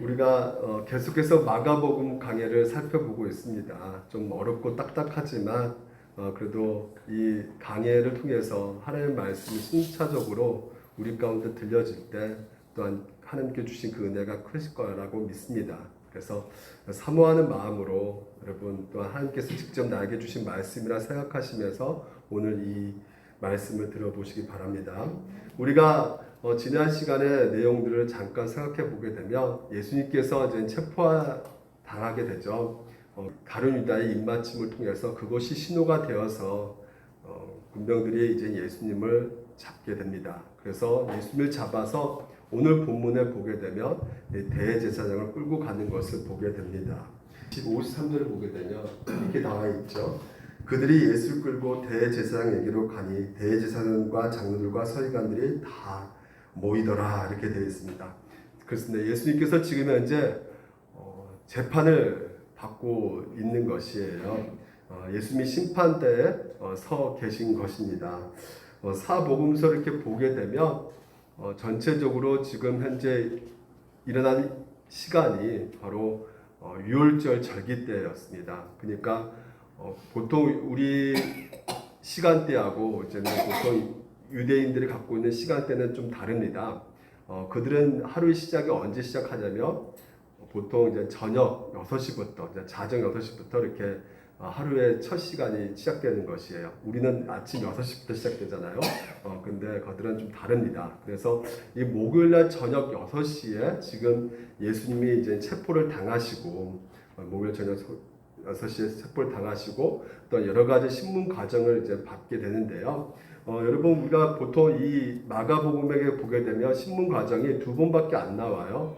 우리가 계속해서 마가복음 강해를 살펴보고 있습니다. 좀 어렵고 딱딱하지만 그래도 이 강해를 통해서 하나님의 말씀이 순차적으로 우리 가운데 들려질 때 또한 하나님께 주신 그 은혜가 크실 거라고 믿습니다. 그래서 사모하는 마음으로 여러분 또한 하나님께서 직접 나에게 주신 말씀이라 생각하시면서 오늘 이 말씀을 들어보시기 바랍니다. 우리가 지난 시간의 내용들을 잠깐 생각해 보게 되면 예수님께서 이제 체포당하게 되죠. 다른 유다의 입맞춤을 통해서 그것이 신호가 되어서 군병들이 이제 예수님을 잡게 됩니다. 그래서 예수님을 잡아서 오늘 본문에 보게 되면 대제사장을 끌고 가는 것을 보게 됩니다. 53절을 보게 되면 이렇게 나와 있죠. 그들이 예수를 끌고 대제사장에게로 가니 대제사장과 장로들과 서기관들이 다 모이더라 이렇게 되어 있습니다. 그렇습니다. 예수님께서 지금 현재 재판을 받고 있는 것이에요. 예수님이 심판대에 서 계신 것입니다. 사복음서를 이렇게 보게 되면 전체적으로 지금 현재 일어난 시간이 바로 유월절 절기 때였습니다. 그러니까 보통 우리 시간대하고 이제는 보통 유대인들이 갖고 있는 시간대는 좀 다릅니다. 그들은 하루의 시작이 언제 시작하냐면 보통 이제 저녁 6시부터 이제 자정 6시부터 이렇게 하루의 첫 시간이 시작되는 것이에요. 우리는 아침 6시부터 시작되잖아요. 근데 그들은 좀 다릅니다. 그래서 이 목요일 날 저녁 6시에 지금 예수님이 이제 체포를 당하시고 목요일 저녁 6시에 체포를 당하시고 또 여러 가지 신문 과정을 이제 받게 되는데요. 여러분 우리가 보통 이 마가복음에 보게 되면 신문 과정이 두 번밖에 안 나와요.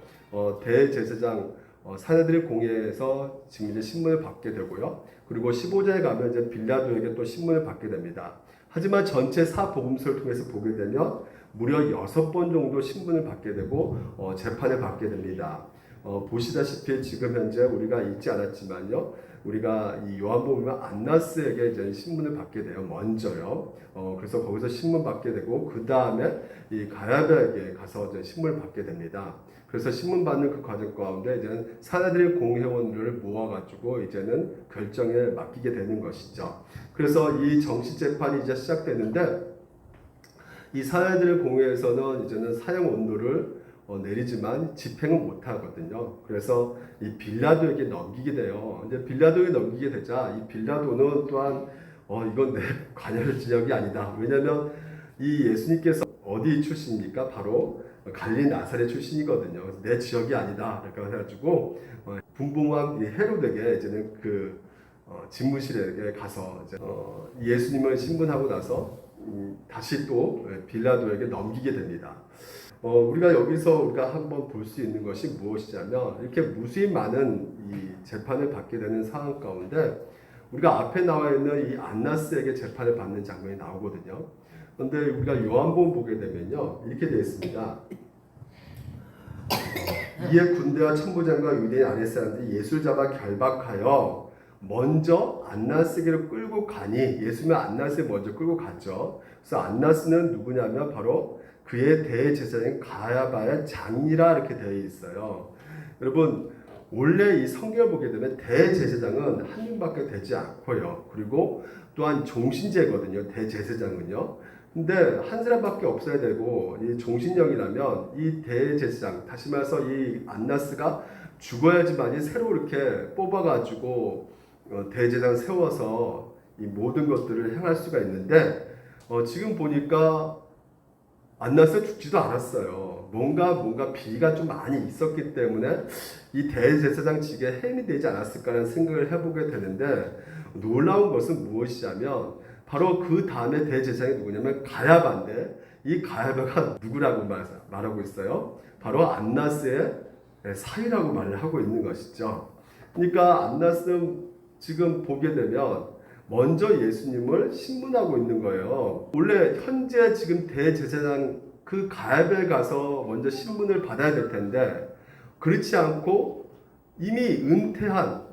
대제사장 사내들의 공회에서 지금 이제 신문을 받게 되고요. 그리고 15절에 가면 이제 빌라도에게 또 신문을 받게 됩니다. 하지만 전체 사복음서를 통해서 보게 되면 무려 6번 정도 신문을 받게 되고 재판을 받게 됩니다. 보시다시피 지금 현재 우리가 읽지 않았지만요. 우리가 이 요한복음은 안나스에게 이제 신문을 받게 돼요. 먼저요. 그래서 거기서 신문 받게 되고 그 다음에 이 가야바에게 가서 이제 신문을 받게 됩니다. 그래서 신문 받는 그 과정 가운데 이제는 사내들의 공회원들을 모아가지고 이제는 결정에 맡기게 되는 것이죠. 그래서 이 정식 재판이 이제 시작되는데 이 사내들의 공회에서는 이제는 사형 온도를 내리지만 집행은 못 하거든요. 그래서 이 빌라도에게 넘기게 돼요. 이제 빌라도에게 넘기게 되자 이 빌라도는 또한 이건 내 관여 지역이 아니다. 왜냐하면 이 예수님께서 어디 출신입니까? 바로 갈릴리 나사렛 출신이거든요. 그래서 내 지역이 아니다. 이렇게 해가지고 분봉왕 헤롯에게 이제는 그 집무실에 가서 이제 예수님을 신문하고 나서 다시 또 빌라도에게 넘기게 됩니다. 우리가 여기서 우리가 한번 볼 수 있는 것이 무엇이냐면 이렇게 무수히 많은 이 재판을 받게 되는 상황 가운데 우리가 앞에 나와 있는 이 안나스에게 재판을 받는 장면이 나오거든요. 그런데 우리가 요한복음 보게 되면요 이렇게 되어 있습니다. 이에 군대와 천부장과 유대인 아랫 사람들이 예수를 잡아 결박하여 먼저 안나스에게로 끌고 가니 예수님은 안나스에 먼저 끌고 갔죠. 그래서 안나스는 누구냐면 바로 그의 대제사장인 가야바의 장이라 이렇게 되어 있어요. 여러분 원래 이 성경을 보게 되면 대제사장은 한 명밖에 되지 않고요. 그리고 또한 종신제거든요. 대제사장은요. 근데 한 사람밖에 없어야 되고 이 종신령이라면 이 대제사장 다시 말해서 이 안나스가 죽어야지만이 새로 이렇게 뽑아가지고 대제사장 세워서 이 모든 것들을 행할 수가 있는데 지금 보니까 안나스가 죽지도 않았어요. 뭔가 비리가 좀 많이 있었기 때문에 이 대제사장직에 해임이 되지 않았을까라는 생각을 해보게 되는데 놀라운 것은 무엇이냐면 바로 그 다음에 대제사장이 누구냐면 가야바인데 이 가야바가 누구라고 말하고 있어요? 바로 안나스의 사위라고 말을 하고 있는 것이죠. 그러니까 안나스는 지금 보게 되면 먼저 예수님을 신문하고 있는 거예요. 원래 현재 지금 대제사장 그 가야바에 가서 먼저 신문을 받아야 될 텐데 그렇지 않고 이미 은퇴한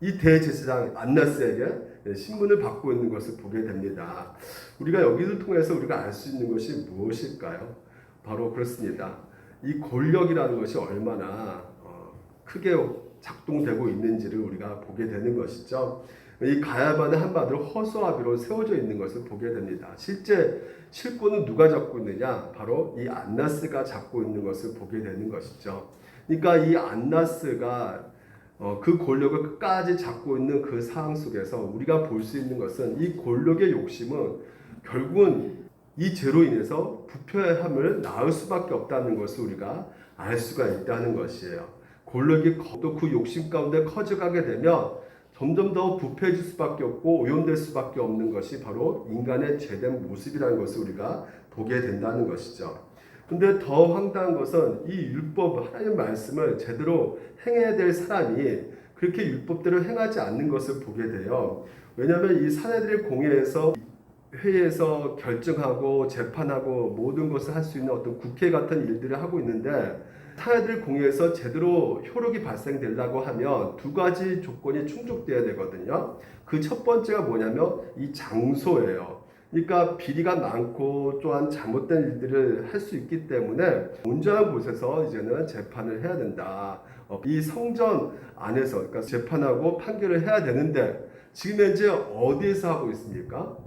이 대제사장 안나스에게 신문을 받고 있는 것을 보게 됩니다. 우리가 여기를 통해서 우리가 알 수 있는 것이 무엇일까요? 바로 그렇습니다. 이 권력이라는 것이 얼마나 크게 작동되고 있는지를 우리가 보게 되는 것이죠. 이 가야바는 한마디로 허수아비로 세워져 있는 것을 보게 됩니다. 실제 실권은 누가 잡고 있느냐? 바로 이 안나스가 잡고 있는 것을 보게 되는 것이죠. 그러니까 이 안나스가 그 권력을 끝까지 잡고 있는 그 상황 속에서 우리가 볼 수 있는 것은 이 권력의 욕심은 결국은 이 죄로 인해서 부패함을 낳을 수밖에 없다는 것을 우리가 알 수가 있다는 것이에요. 권력이 또 그 욕심 가운데 커져가게 되면 점점 더 부패해질 수밖에 없고 오염될 수밖에 없는 것이 바로 인간의 죄된 모습이라는 것을 우리가 보게 된다는 것이죠. 근데 더 황당한 것은 이 율법, 하나님의 말씀을 제대로 행해야 될 사람이 그렇게 율법대로 행하지 않는 것을 보게 돼요. 왜냐하면 이 사내들의 공회에서 회의에서 결정하고 재판하고 모든 것을 할 수 있는 어떤 국회 같은 일들을 하고 있는데 사내들 공회에서 제대로 효력이 발생되려고 하면 두 가지 조건이 충족돼야 되거든요. 그 첫 번째가 뭐냐면 이 장소예요. 그러니까 비리가 많고 또한 잘못된 일들을 할 수 있기 때문에 온전한 곳에서 이제는 재판을 해야 된다. 이 성전 안에서 그러니까 재판하고 판결을 해야 되는데 지금 현재 어디에서 하고 있습니까?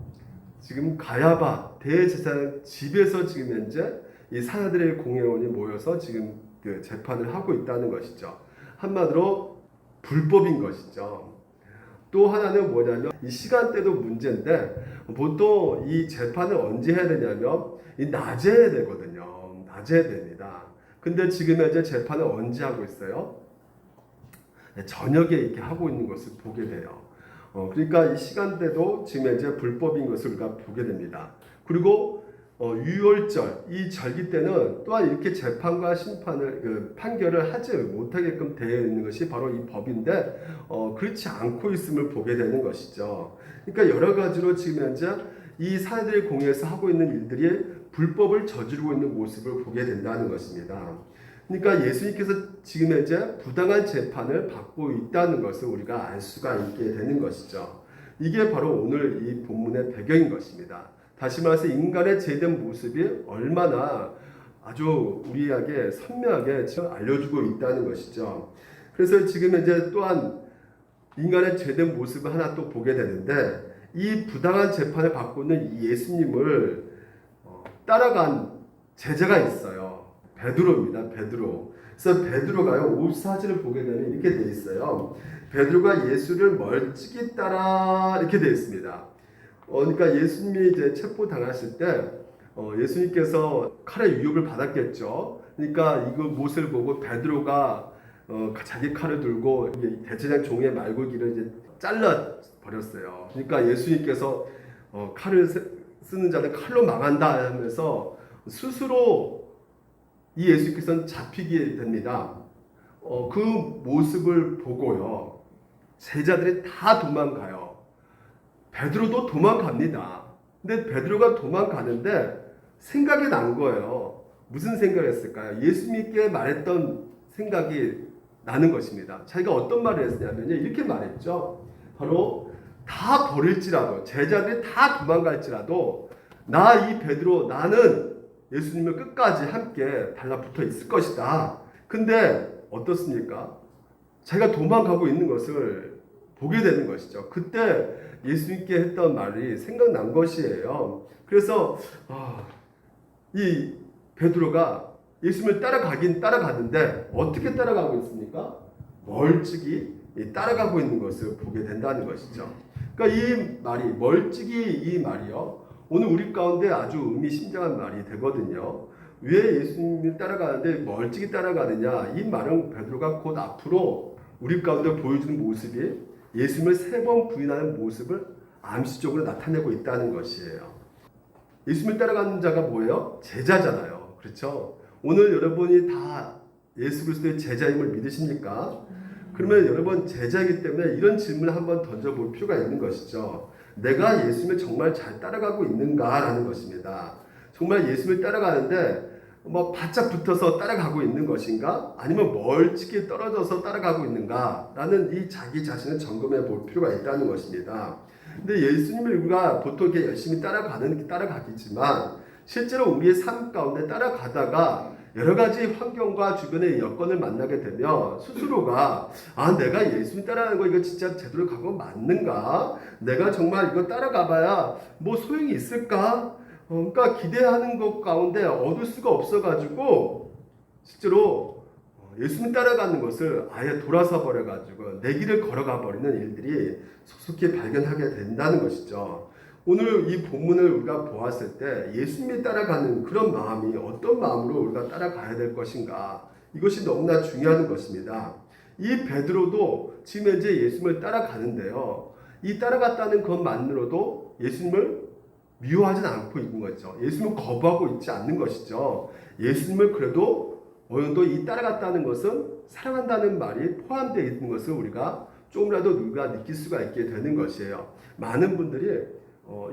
지금 가야바 대제사장 집에서 지금 현재 이 사내들의 공회원이 모여서 지금 그 재판을 하고 있다는 것이죠. 한마디로 불법인 것이죠. 또 하나는 뭐냐면 이 시간대도 문제인데 보통 이 재판을 언제 해야 되냐면 이 낮에 해야 되거든요. 낮에 해야 됩니다. 근데 지금 현재 재판을 언제 하고 있어요? 저녁에 이렇게 하고 있는 것을 보게 돼요. 그러니까 이 시간대도 지금 현재 불법인 것을 우리가 보게 됩니다. 그리고 유월절 이 절기 때는 또한 이렇게 재판과 심판을 판결을 하지 못하게끔 되어 있는 것이 바로 이 법인데 그렇지 않고 있음을 보게 되는 것이죠. 그러니까 여러 가지로 지금 현재 이 사내들의 공회에서 하고 있는 일들이 불법을 저지르고 있는 모습을 보게 된다는 것입니다. 그러니까 예수님께서 지금 현재 부당한 재판을 받고 있다는 것을 우리가 알 수가 있게 되는 것이죠. 이게 바로 오늘 이 본문의 배경인 것입니다. 다시 말해서 인간의 죄된 모습이 얼마나 아주 우리에게 선명하게 알려주고 있다는 것이죠. 그래서 지금 현재 또한 인간의 죄된 모습을 하나 또 보게 되는데 이 부당한 재판을 받고 있는 이 예수님을 따라간 제자가 있어요. 베드로입니다. 베드로. 그래서 베드로가요 54절을 보게 되면 이렇게 돼 있어요. 베드로가 예수를 멀찍이 따라 이렇게 돼 있습니다. 그러니까 예수님이 이제 체포 당하실 때 예수님께서 칼의 위협을 받았겠죠. 그러니까 이거 못을 보고 베드로가 자기 칼을 들고 대제사장 종의 말고기를 이제 잘라 버렸어요. 그러니까 예수님께서 칼을 쓰는 자는 칼로 망한다 하면서 스스로 이 예수님께서는 잡히게 됩니다. 그 모습을 보고요. 제자들이 다 도망가요. 베드로도 도망갑니다. 근데 베드로가 도망가는데 생각이 난 거예요. 무슨 생각을 했을까요? 예수님께 말했던 생각이 나는 것입니다. 자기가 어떤 말을 했냐면요. 이렇게 말했죠. 바로 다 버릴지라도 제자들이 다 도망갈지라도 나 이 베드로 나는 예수님을 끝까지 함께 달라붙어 있을 것이다. 근데 어떻습니까? 자기가 도망가고 있는 것을 보게 되는 것이죠. 그때 예수님께 했던 말이 생각난 것이에요. 그래서 이 베드로가 예수님을 따라가긴 따라가는데 어떻게 따라가고 있습니까? 멀찍이 따라가고 있는 것을 보게 된다는 것이죠. 그러니까 이 말이 멀찍이 이 말이요. 오늘 우리 가운데 아주 의미심장한 말이 되거든요. 왜 예수님을 따라가는데 멀찍이 따라가느냐? 이 말은 베드로가 곧 앞으로 우리 가운데 보여주는 모습이 예수님을 3번 부인하는 모습을 암시적으로 나타내고 있다는 것이에요. 예수님을 따라가는 자가 뭐예요? 제자잖아요. 그렇죠? 오늘 여러분이 다 예수 그리스도의 제자임을 믿으십니까? 그러면 여러분 제자이기 때문에 이런 질문을 한번 던져볼 필요가 있는 것이죠. 내가 예수님을 정말 잘 따라가고 있는가라는 것입니다. 정말 예수님을 따라가는데 바짝 붙어서 따라가고 있는 것인가? 아니면 멀찍이 떨어져서 따라가고 있는가라는 이 자기 자신을 점검해 볼 필요가 있다는 것입니다. 근데 예수님을 우리가 보통 이렇게 열심히 따라가기지만 실제로 우리의 삶 가운데 따라가다가 여러 가지 환경과 주변의 여건을 만나게 되면 스스로가 내가 예수님 따라가는 거 이거 진짜 제대로 간 거 맞는가? 내가 정말 이거 따라가봐야 뭐 소용이 있을까? 그러니까 기대하는 것 가운데 얻을 수가 없어가지고 실제로 예수님 따라가는 것을 아예 돌아서 버려가지고 내 길을 걸어가 버리는 일들이 속속히 발견하게 된다는 것이죠. 오늘 이 본문을 우리가 보았을 때 예수님이 따라가는 그런 마음이 어떤 마음으로 우리가 따라가야 될 것인가, 이것이 너무나 중요한 것입니다. 이 베드로도 지금 현재 예수님을 따라가는데요, 이 따라갔다는 것만으로도 예수님을 미워하진 않고 있는 거죠. 예수님을 거부하고 있지 않는 것이죠. 예수님을 그래도 어느 정도 이 따라갔다는 것은 사랑한다는 말이 포함되어 있는 것을 우리가 조금이라도 우리가 느낄 수가 있게 되는 것이에요. 많은 분들이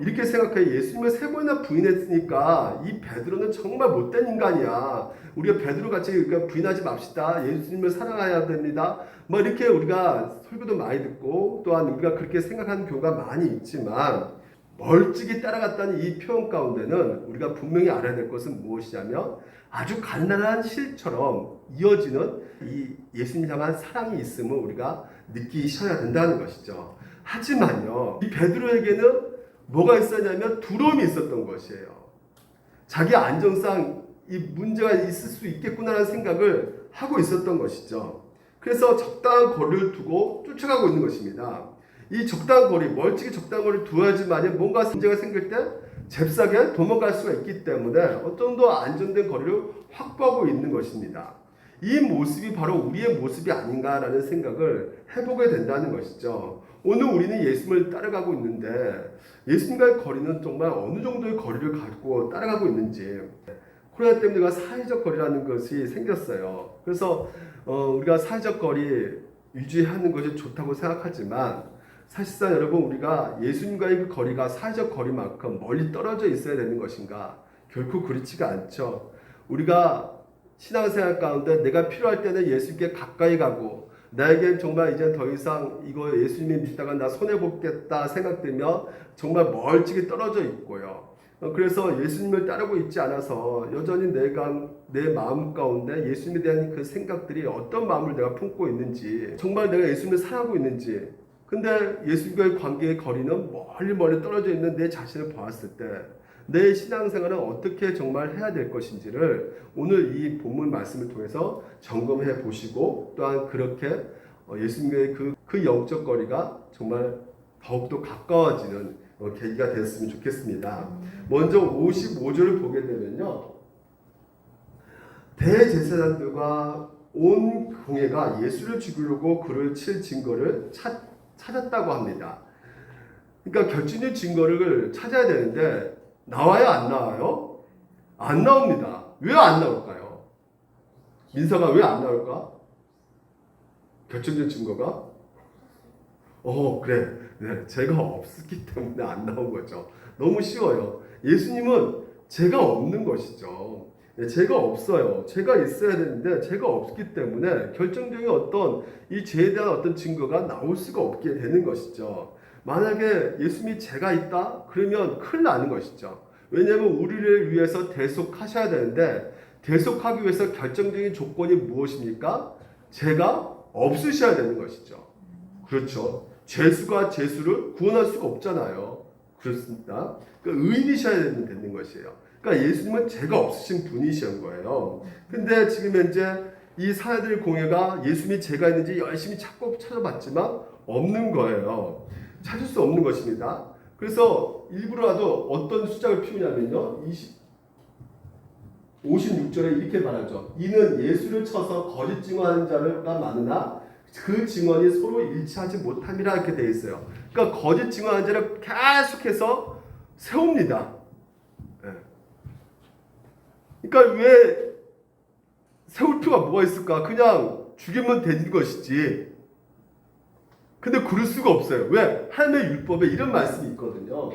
이렇게 생각해요. 예수님을 3번이나 부인했으니까 이 베드로는 정말 못된 인간이야. 우리가 베드로 같이 부인하지 맙시다. 예수님을 사랑해야 됩니다. 이렇게 우리가 설교도 많이 듣고 또한 우리가 그렇게 생각하는 경우가 많이 있지만, 멀찍이 따라갔다는 이 표현 가운데는 우리가 분명히 알아야 될 것은 무엇이냐면 아주 간단한 실처럼 이어지는 이 예수님 향한 사랑이 있음을 우리가 느끼셔야 된다는 것이죠. 하지만요, 이 베드로에게는 뭐가 있었냐면 두려움이 있었던 것이에요. 자기 안정상 이 문제가 있을 수 있겠구나라는 생각을 하고 있었던 것이죠. 그래서 적당한 거리를 두고 쫓아가고 있는 것입니다. 이 적당한 거리, 멀찍이 적당한 거리를 두어야지만 뭔가 문제가 생길 때 잽싸게 도망갈 수가 있기 때문에 어떤 정도 안전된 거리를 확보하고 있는 것입니다. 이 모습이 바로 우리의 모습이 아닌가라는 생각을 해보게 된다는 것이죠. 오늘 우리는 예수님을 따라가고 있는데 예수님과의 거리는 정말 어느 정도의 거리를 갖고 따라가고 있는지. 코로나 때문에 우리가 사회적 거리라는 것이 생겼어요. 그래서 우리가 사회적 거리 유지하는 것이 좋다고 생각하지만 사실상 여러분, 우리가 예수님과의 그 거리가 사회적 거리만큼 멀리 떨어져 있어야 되는 것인가? 결코 그렇지가 않죠. 우리가 신앙생활 가운데 내가 필요할 때는 예수님께 가까이 가고, 나에겐 정말 이제 더 이상 이거 예수님 믿다가 나 손해보겠다 생각되면 정말 멀찍이 떨어져 있고요. 그래서 예수님을 따르고 있지 않아서 여전히 내 마음 가운데 예수님에 대한 그 생각들이 어떤 마음을 내가 품고 있는지, 정말 내가 예수님을 사랑하고 있는지, 근데 예수님과의 관계의 거리는 멀리 떨어져 있는 내 자신을 보았을 때 내 신앙생활은 어떻게 정말 해야 될 것인지를 오늘 이 본문 말씀을 통해서 점검해 보시고, 또한 그렇게 예수님과의 그 영적 거리가 정말 더욱더 가까워지는 계기가 되었으면 좋겠습니다. 먼저 55절을 보게 되면요, 대제사장들과 온 공회가 예수를 죽이려고 그를 칠 증거를 찾았다고 합니다. 그러니까 결정적인 증거를 찾아야 되는데 나와요, 안 나와요? 안 나옵니다. 왜 안 나올까요? 민서가 왜 안 나올까? 결정적인 증거가? 그래. 네, 죄가 없었기 때문에 안 나온 거죠. 너무 쉬워요. 예수님은 죄가 없는 것이죠. 네, 죄가 없어요. 죄가 있어야 되는데 죄가 없기 때문에 결정적인 어떤 이 죄에 대한 어떤 증거가 나올 수가 없게 되는 것이죠. 만약에 예수님이 죄가 있다? 그러면 큰일 나는 것이죠. 왜냐하면 우리를 위해서 대속하셔야 되는데, 대속하기 위해서 결정적인 조건이 무엇입니까? 죄가 없으셔야 되는 것이죠. 그렇죠. 죄수가 죄수를 구원할 수가 없잖아요. 그렇습니다. 그러니까 의인이셔야 되는 것이에요. 그러니까 예수님은 죄가 없으신 분이신 거예요. 근데 지금 현재 이 사회들 공회가 예수님이 죄가 있는지 열심히 찾아봤지만 없는 거예요. 찾을 수 없는 것입니다. 그래서 일부러라도 어떤 수작을 피우냐면요, 56절에 이렇게 말하죠. 이는 예수를 쳐서 거짓 증언하는 자가 많으나 그 증언이 서로 일치하지 못함이라 이렇게 되어 있어요. 그러니까 거짓 증언하는 자를 계속해서 세웁니다. 그러니까 왜 세울 필요가 뭐가 있을까? 그냥 죽이면 되는 것이지. 근데 그럴 수가 없어요. 왜? 하나님의 율법에 이런 말씀이 있거든요.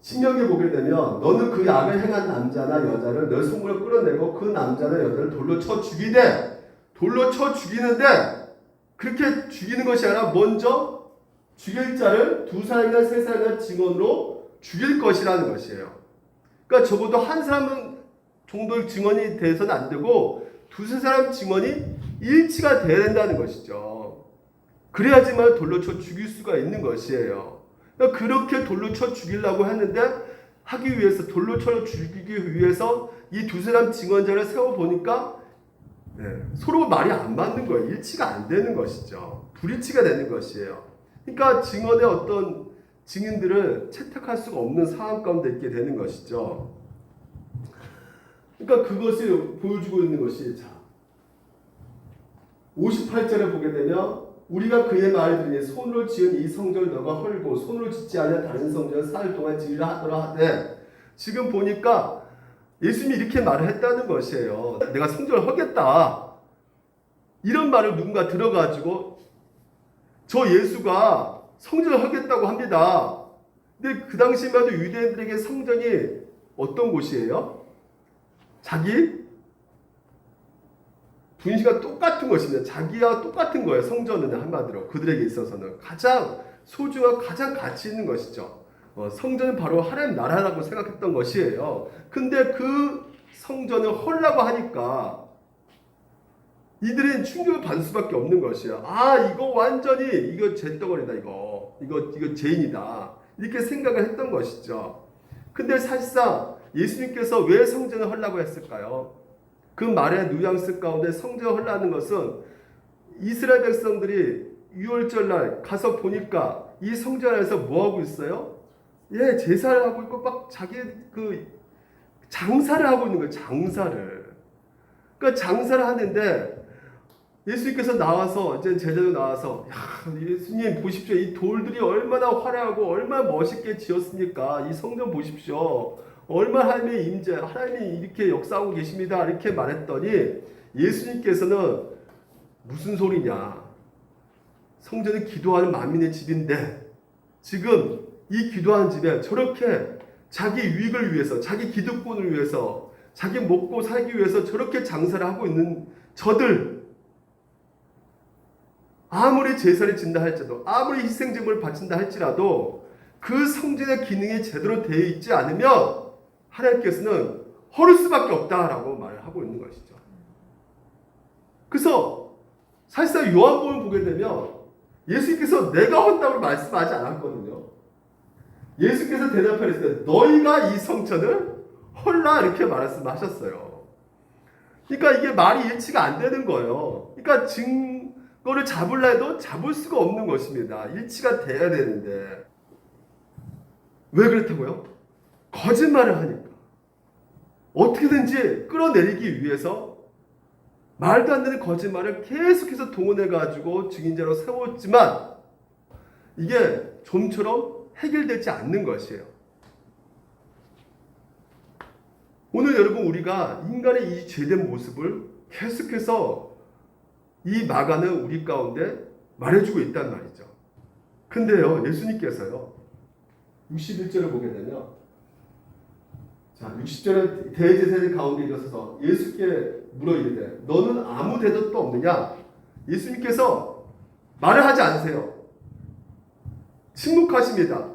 신명기에 보게 되면 너는 그 악을 행한 남자나 여자를 너 손으로 끌어내고 그 남자나 여자를 돌로 쳐 죽이되, 돌로 쳐 죽이는데 그렇게 죽이는 것이 아니라 먼저 죽일 자를 2사람이나 3사람이나 증언으로 죽일 것이라는 것이에요. 그러니까 적어도 한 사람은 정도의 증언이 돼서는 안 되고 두세 사람 증언이 일치가 돼야 된다는 것이죠. 그래야지만 돌로 쳐 죽일 수가 있는 것이에요. 그러니까 그렇게 돌로 쳐 죽이려고 했는데 하기 위해서 돌로 쳐 죽이기 위해서 이 두 사람 증언자를 세워보니까 서로 말이 안 맞는 거예요. 일치가 안 되는 것이죠. 불일치가 되는 것이에요. 그러니까 증언의 어떤 증인들을 채택할 수가 없는 상황 가운데 있게 되는 것이죠. 그러니까 그것을 보여주고 있는 것이 58절에 보게 되면 우리가 그의 말을 들으니 손으로 지은 이 성전을 너가 헐고 손으로 짓지 아니한 다른 성전을 사흘 동안 지으라 하더라 하되, 지금 보니까 예수님이 이렇게 말을 했다는 것이에요. 내가 성전을 헐겠다. 이런 말을 누군가 들어가지고 저 예수가 성전을 헐겠다고 합니다. 근데 그 당시만 해도 유대인들에게 성전이 어떤 곳이에요? 자기 분시가 똑같은 것입니다. 자기와 똑같은 거예요. 성전은 한마디로 그들에게 있어서는 가장 소중하고 가장 가치 있는 것이죠. 성전은 바로 하나님 나라라고 생각했던 것이에요. 근데 그 성전을 헐라고 하니까 이들은 충격을 받을 수밖에 없는 것이야. 이거 완전히 이거 잿덩어리다. 이거 죄인이다. 이렇게 생각을 했던 것이죠. 근데 사실상 예수님께서 왜 성전을 헐라고 했을까요? 그 말의 뉘앙스 가운데 성전을 헐라는 것은 이스라엘 백성들이 유월절날 가서 보니까 이 성전 안에서 뭐 하고 있어요? 제사를 하고 있고 막 자기 그 장사를 하고 있는 거예요. 장사를. 그러니까 장사를 하는데 예수님께서 나와서 이제 제자도 나와서 예수님 보십시오. 이 돌들이 얼마나 화려하고 얼마나 멋있게 지었습니까? 이 성전 보십시오. 얼마나 하나님의 임재, 하나님이 이렇게 역사하고 계십니다. 이렇게 말했더니 예수님께서는 무슨 소리냐? 성전은 기도하는 만민의 집인데 지금 이 기도하는 집에 저렇게 자기 유익을 위해서, 자기 기득권을 위해서, 자기 먹고 살기 위해서 저렇게 장사를 하고 있는 저들, 아무리 제사를 진다 할지라도, 아무리 희생제물을 바친다 할지라도 그 성전의 기능이 제대로 되어 있지 않으면 하나님께서는 헐을 수밖에 없다라고 말을 하고 있는 것이죠. 그래서 사실상 요한복음을 보게 되면 예수님께서 내가 헌다고 말씀하지 않았거든요. 예수께서 대답하셨을 때 너희가 이 성전을 헐라 이렇게 말씀하셨어요. 그러니까 이게 말이 일치가 안 되는 거예요. 그러니까 증거를 잡으려 해도 잡을 수가 없는 것입니다. 일치가 돼야 되는데 왜 그렇다고요? 거짓말을 하니까 어떻게든지 끌어내리기 위해서 말도 안 되는 거짓말을 계속해서 동원해가지고 증인자로 세웠지만 이게 좀처럼 해결되지 않는 것이에요. 오늘 여러분 우리가 인간의 이 죄된 모습을 계속해서 이 마가는 우리 가운데 말해주고 있단 말이죠. 근데요 예수님께서요 61절을 보게 되면 60절에 대제사장 가운데 일어서서 예수께 물어 이르되 너는 아무 대답도 없느냐? 예수님께서 말을 하지 않으세요. 침묵하십니다.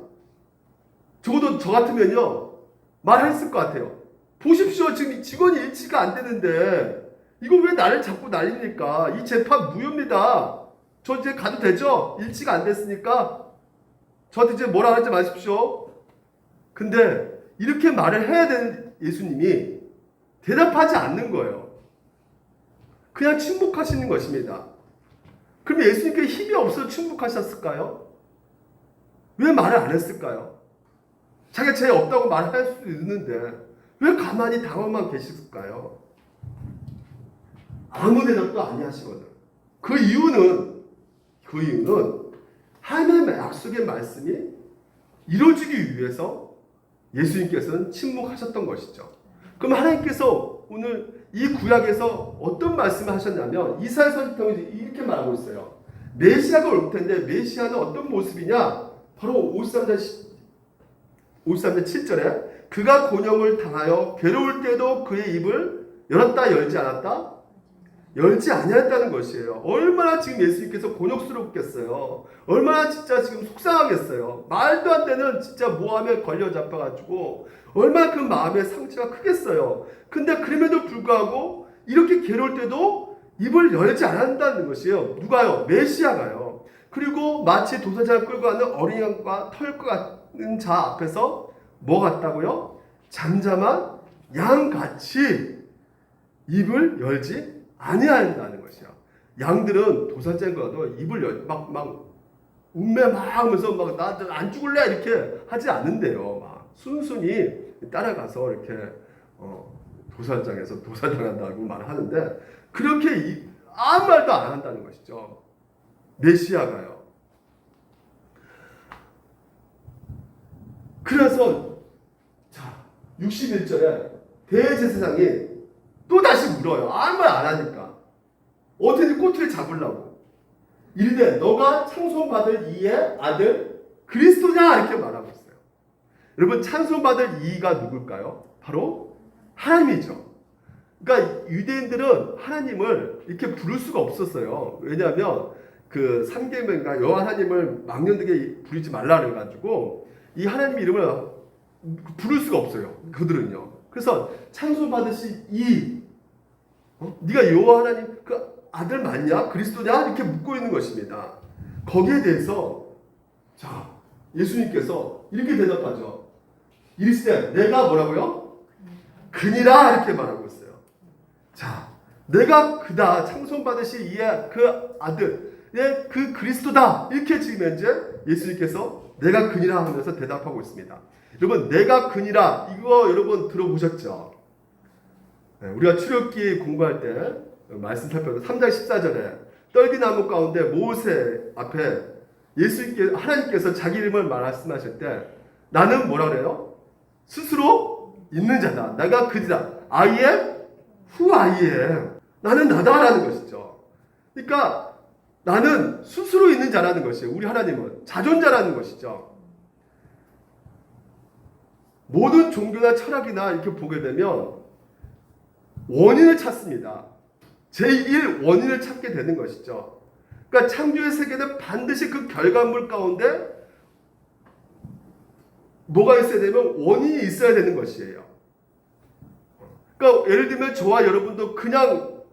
적어도 저 같으면요 말했을 것 같아요. 보십시오. 지금 직원이 일치가 안 되는데 이거 왜 나를 자꾸 날립니까? 이 재판 무효입니다. 저 이제 가도 되죠? 일치가 안 됐으니까 저한테 이제 뭐라 하지 마십시오. 근데 이렇게 말을 해야 되는 예수님이 대답하지 않는 거예요. 그냥 침묵하시는 것입니다. 그러면 예수님께 힘이 없어서 침묵하셨을까요? 왜 말을 안 했을까요? 자기가 죄 없다고 말할 수도 있는데 왜 가만히 당황만 계실까요? 아무 대답도 아니하시거든. 그 이유는 하나님의 약속의 말씀이 이루어지기 위해서 예수님께서는 침묵하셨던 것이죠. 그럼 하나님께서 오늘 이 구약에서 어떤 말씀을 하셨냐면 이사야 선지자를 통해서 이렇게 말하고 있어요. 메시아가 올 텐데 메시아는 어떤 모습이냐? 바로 53장 7절에 그가 곤욕을 당하여 괴로울 때도 그의 입을 열었다 열지 않았다? 열지 아니했다는 것이에요. 얼마나 지금 예수님께서 곤욕스럽겠어요. 얼마나 진짜 지금 속상하겠어요. 말도 안 되는 진짜 모함에 걸려 잡혀가지고 얼마나 그 마음의 상처가 크겠어요. 근데 그럼에도 불구하고 이렇게 괴로울 때도 입을 열지 않았다는 것이에요. 누가요? 메시아가요. 그리고 마치 도사장을 끌고 가는 어린 양과 털 것 같은 자 앞에서 뭐 같다고요? 잠잠한 양같이 입을 열지 아니한다는 것이야. 양들은 도살장과도 입을 막 운매 막 하면서 막 나 안 죽을래 이렇게 하지 않는데요. 막 순순히 따라가서 이렇게 도살장에서 도살당한다고 말하는데 그렇게 아무 말도 안 한다는 것이죠. 메시아가요. 그래서 자 61절에 대제사장이 또 다시 물어요. 아무 말 안 하니까. 어떻게든 꼬투리 잡으려고. 이르되 너가 찬송받을 이의 아들 그리스도냐 이렇게 말하고 있어요. 여러분 찬송받을 이가 누굴까요? 바로 하나님이죠. 그러니까 유대인들은 하나님을 이렇게 부를 수가 없었어요. 왜냐하면 그 삼계명과 여호와 하나님을 망령되게 부르지 말라 그래가지고 이 하나님 이름을 부를 수가 없어요. 그들은요. 그래서 찬송받으신 이 네가 여호와 하나님 그 아들 맞냐? 그리스도냐? 이렇게 묻고 있는 것입니다. 거기에 대해서 자 예수님께서 이렇게 대답하죠. 이르시되 내가 뭐라고요? 그니라 이렇게 말하고 있어요. 자 내가 그다 찬송받으신 이의 그 아들의 그 그리스도다 이렇게 지금 현재 예수님께서 내가 그니라 하면서 대답하고 있습니다. 여러분 내가 그니라 이거 여러분 들어보셨죠? 우리가 출애굽기 공부할 때 말씀 살펴보면 3장 14절에 떨기나무 가운데 모세 앞에 예수님께 하나님께서 자기 이름을 말씀하실 때 나는 뭐라 그래요? 스스로 있는 자다. 내가 그지다. I am who I am. 나는 나다라는 것이죠. 그러니까 나는 스스로 있는 자라는 것이에요. 우리 하나님은 자존자라는 것이죠. 모든 종교나 철학이나 이렇게 보게 되면 원인을 찾습니다. 제1 원인을 찾게 되는 것이죠. 그러니까 창조의 세계는 반드시 그 결과물 가운데 뭐가 있어야 되면 원인이 있어야 되는 것이에요. 그러니까 예를 들면 저와 여러분도 그냥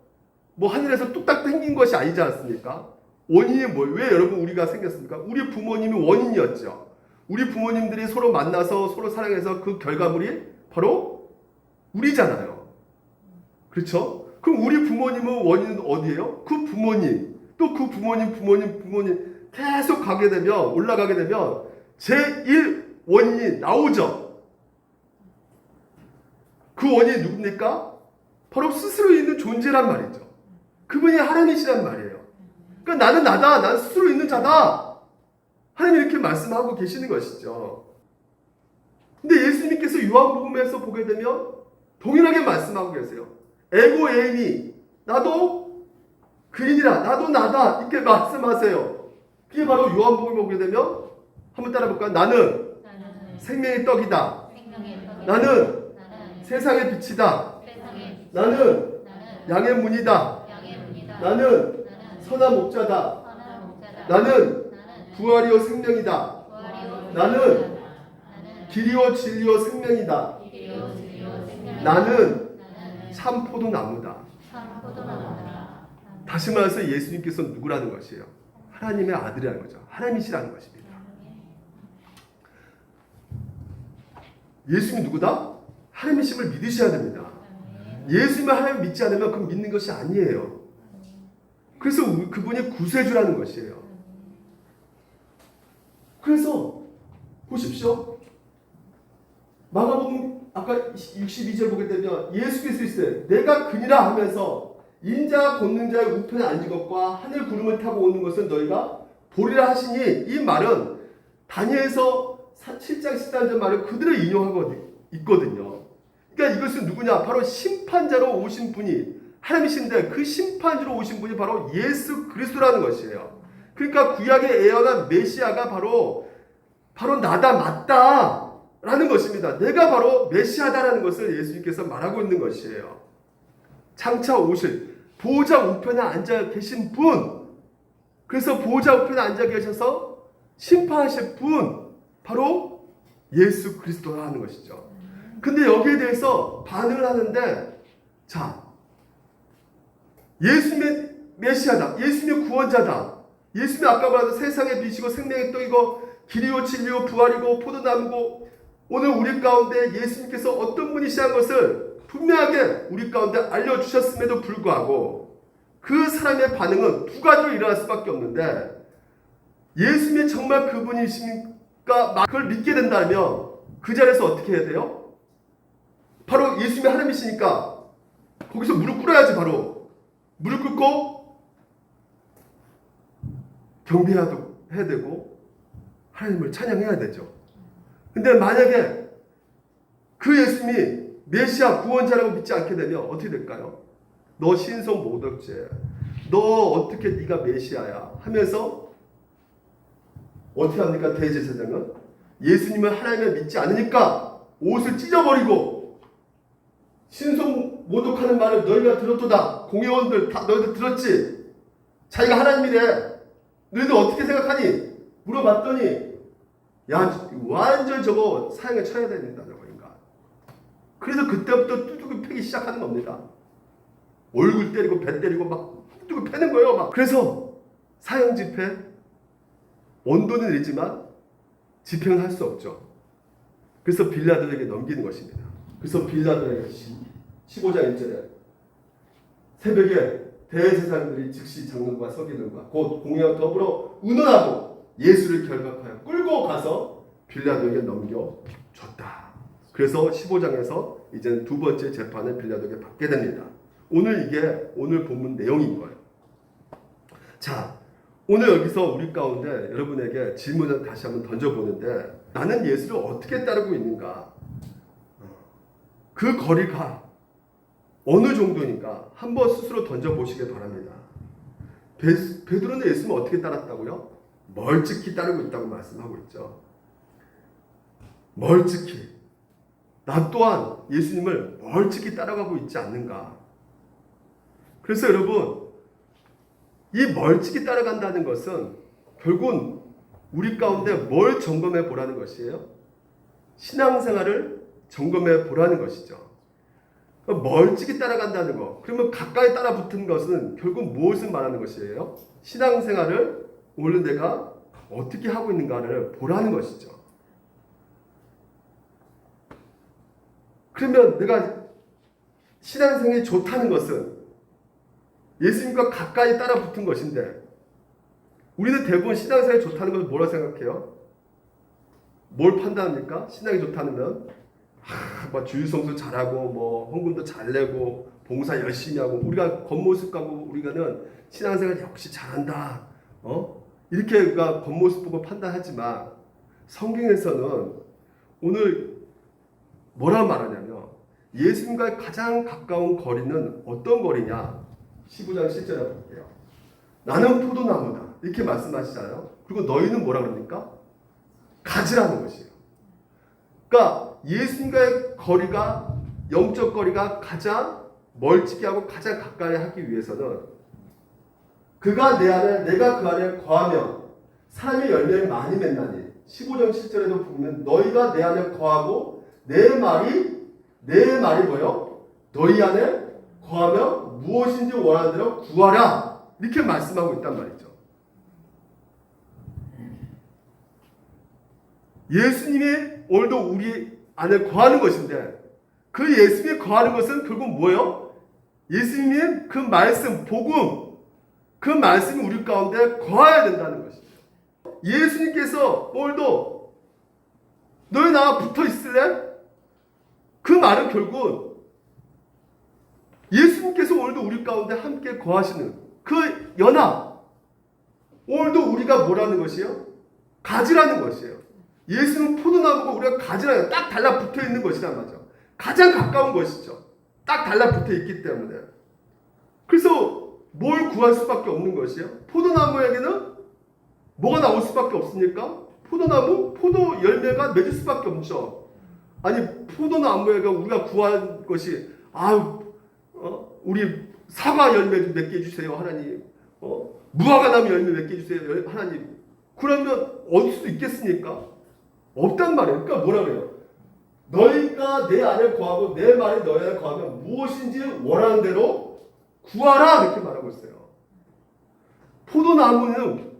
뭐 하늘에서 뚝딱 생긴 것이 아니지 않습니까? 원인이 왜 여러분 우리가 생겼습니까? 우리 부모님이 원인이었죠. 우리 부모님들이 서로 만나서 서로 사랑해서 그 결과물이 바로 우리잖아요. 그렇죠? 그럼 우리 부모님은 원인은 어디예요? 그 부모님, 또 그 부모님 계속 가게 되면 올라가게 되면 제1 원인이 나오죠. 그 원인이 누굽니까? 바로 스스로 있는 존재란 말이죠. 그분이 하나님이시란 말이에요. 그러니까 나는 나다. 난 스스로 있는 자다. 하나님이 이렇게 말씀하고 계시는 것이죠. 근데 예수님께서 요한복음에서 보게 되면 동일하게 말씀하고 계세요. 에고 에이미 나도 그인이라 나도 나다 이렇게 말씀하세요. 그게 바로 요한복음을 보게 되면 한번 따라볼까요? 나는 생명의 떡이다. 나는 세상의 빛이다. 나는 양의 문이다. 나는 선한 목자다. 나는 부활이요 생명이다. 나는 길이요 진리요 생명이다. 나는 참 포도나무다. 다시 말해서 예수님께서 누구라는 것이에요? 하나님의 아들이라는 거죠. 하나님이시라는 것입니다. 예수님이 누구다? 하나님이심을 믿으셔야 됩니다. 예수님을 하나님 믿지 않으면 그건 믿는 것이 아니에요. 그래서 그분이 구세주라는 것이에요. 그래서 보십시오. 마가복음 아까 62절 보게 되면 예수께서 있을 때 내가 그니라 하면서 인자 걷는 자의 우편에 앉은 것과 하늘 구름을 타고 오는 것은 너희가 보리라 하시니 이 말은 다니엘서 7장 14절 말을 그대로 인용하고 있거든요. 그러니까 이것은 누구냐? 바로 심판자로 오신 분이 하나님이신데 그 심판자로 오신 분이 바로 예수 그리스도라는 것이에요. 그러니까 구약의 예언한 메시아가 바로 나다 맞다 라는 것입니다. 내가 바로 메시아다라는 것을 예수님께서 말하고 있는 것이에요. 장차 오실 보호자 우편에 앉아 계신 분, 그래서 보호자 우편에 앉아 계셔서 심판하실 분, 바로 예수 그리스도라는 것이죠. 근데 여기에 대해서 반응을 하는데, 자, 예수님의 메시아다, 예수님의 구원자다, 예수님의 아까 말한 세상의 빛이고 생명의 떡이고 길이요 진리요 부활이고 포도나무고, 오늘 우리 가운데 예수님께서 어떤 분이시라는 것을 분명하게 우리 가운데 알려주셨음에도 불구하고 그 사람의 반응은 두 가지로 일어날 수밖에 없는데, 예수님이 정말 그분이십니까? 그걸 믿게 된다면 그 자리에서 어떻게 해야 돼요? 바로 예수님이 하나님이시니까 거기서 무릎 꿇어야지. 바로 무릎 꿇고 경배해야 되고 하나님을 찬양해야 되죠. 근데 만약에 그 예수님이 메시아 구원자라고 믿지 않게 되면 어떻게 될까요? 너 신성 모독죄, 너 어떻게 네가 메시아야 하면서 어떻게 합니까? 대제사장은 예수님을 하나님을 믿지 않으니까 옷을 찢어버리고, 신성 모독하는 말을 너희가 들었도다, 공회원들 다 너희들 들었지? 자기가 하나님이래, 너희들 어떻게 생각하니? 물어봤더니 야, 완전 저거 사형에 쳐야 됩니다, 저거 인간. 그래서 그때부터 뚜둑이 패기 시작하는 겁니다. 얼굴 때리고 배 때리고 막 뚜둑이 패는 거예요, 막. 그래서 사형 집회, 원돈은 내지만 집행은 할 수 없죠. 그래서 빌라도에게 넘기는 것입니다. 그래서 빌라도에게 15장 1절에 새벽에 대제사장들이 즉시 장로과 서기관과 곧 공회와 더불어 의논하고 예수를 결박하여 끌고 가서 빌라도에게 넘겨줬다. 그래서 15장에서 이제는 두 번째 재판을 빌라도에게 받게 됩니다. 오늘 이게 오늘 본문 내용인 거예요. 자, 오늘 여기서 우리 가운데 여러분에게 질문을 다시 한번 던져보는데, 나는 예수를 어떻게 따르고 있는가? 그 거리가 어느 정도인가 한번 스스로 던져보시기 바랍니다. 베드로는 예수님을 어떻게 따랐다고요? 멀찍이 따르고 있다고 말씀하고 있죠. 멀찍이. 나 또한 예수님을 멀찍이 따라가고 있지 않는가? 그래서 여러분, 이 멀찍이 따라간다는 것은 결국은 우리 가운데 뭘 점검해 보라는 것이에요? 신앙생활을 점검해 보라는 것이죠. 멀찍이 따라간다는 것, 그러면 가까이 따라 붙은 것은 결국 무엇을 말하는 것이에요? 신앙생활을 오늘 내가 어떻게 하고 있는가를 보라는 것이죠. 그러면 내가 신앙생활이 좋다는 것은 예수님과 가까이 따라 붙은 것인데, 우리는 대부분 신앙생활이 좋다는 것을 뭐라 생각해요? 뭘 판단합니까? 신앙이 좋다면 뭐 주일성수 잘하고 뭐 헌금도 잘 내고 봉사 열심히 하고, 우리가 겉모습 가고 우리가는 신앙생활 역시 잘한다, 이렇게 우리가 겉모습 보고 판단하지만 성경에서는 오늘 뭐라 말하냐면 예수님과 가장 가까운 거리는 어떤 거리냐? 15장 10절에 볼게요. 나는 포도나무다 이렇게 말씀하시잖아요. 그리고 너희는 뭐라 그럽니까? 가지라는 것이에요. 그러니까 예수님과의 거리가, 영적 거리가 가장 멀찍이 하고 가장 가까이 하기 위해서는 그가 내 안에 내가 그 안에 거하면 사람의 열매를 많이 맺나니, 15장 7절에도 보면 너희가 내 안에 거하고 내 말이 뭐예요? 너희 안에 거하면 무엇인지 원하는 대로 구하라, 이렇게 말씀하고 있단 말이죠. 예수님이 오늘도 우리 안에 거하는 것인데, 그 예수님이 거하는 것은 결국 뭐예요? 예수님의 그 말씀, 복음, 그 말씀이 우리 가운데 거해야 된다는 것이죠. 예수님께서 오늘도 너희 나와 붙어 있을래? 그 말은 결국 예수님께서 오늘도 우리 가운데 함께 거하시는 그 연합, 오늘도 우리가 뭐라는 것이에요? 가지라는 것이에요. 예수는 포도나무고 우리가 가지라는, 딱 달라붙어 있는 것이란 말이죠. 가장 가까운 것이죠. 딱 달라붙어 있기 때문에. 그래서 뭘 구할 수밖에 없는 것이에요? 포도나무에게는 뭐가 나올 수밖에 없습니까? 포도나무, 포도 열매가 맺을 수밖에 없죠. 아니 포도나무에게 우리가 구한 것이 우리 사과 열매 좀 맺게 해주세요 하나님. 무화과 나무 열매 맺게 해주세요 하나님. 그러면 얻을 수 있겠습니까? 없단 말이에요. 그러니까 뭐라 그래요? 너희가 내 안에 거하고 내 말이 너희 안에 거하면 무엇인지 원하는 대로 구하라 이렇게 말하고 있어요. 포도나무는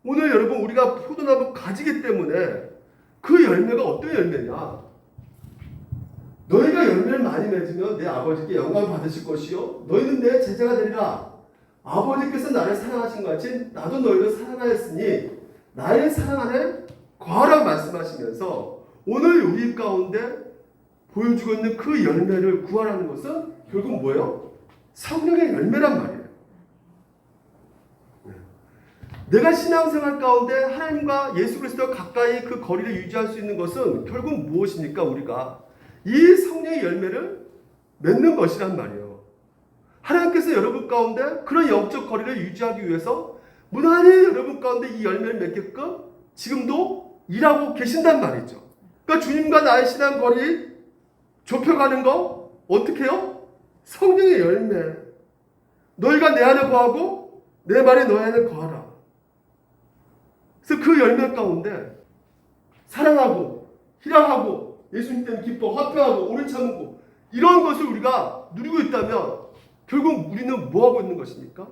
오늘 여러분 우리가 포도나무 가지기 때문에 그 열매가 어떤 열매냐? 너희가 열매를 많이 맺으면 내 아버지께 영광을 받으실 것이요 너희는 내 제자가 되리라. 아버지께서 나를 사랑하신 것 같이 나도 너희를 사랑하였으니 나의 사랑 안에 거하라고 말씀하시면서 오늘 우리 가운데 보여주고 있는 그 열매를 구하라는 것은 결국 뭐예요? 성령의 열매란 말이에요. 내가 신앙생활 가운데 하나님과 예수 그리스도와 가까이 그 거리를 유지할 수 있는 것은 결국 무엇입니까? 우리가 이 성령의 열매를 맺는 것이란 말이에요. 하나님께서 여러분 가운데 그런 영적 거리를 유지하기 위해서 무난히 여러분 가운데 이 열매를 맺게끔 지금도 일하고 계신단 말이죠. 그러니까 주님과 나의 신앙 거리 좁혀가는 거 어떻게 해요? 성령의 열매. 너희가 내 안에 거하고 내 말이 너희 안에 거하라. 그래서 그 열매 가운데 사랑하고 희락하고 예수님 때문에 기뻐 화평하고 오래 참고 이런 것을 우리가 누리고 있다면 결국 우리는 뭐하고 있는 것입니까?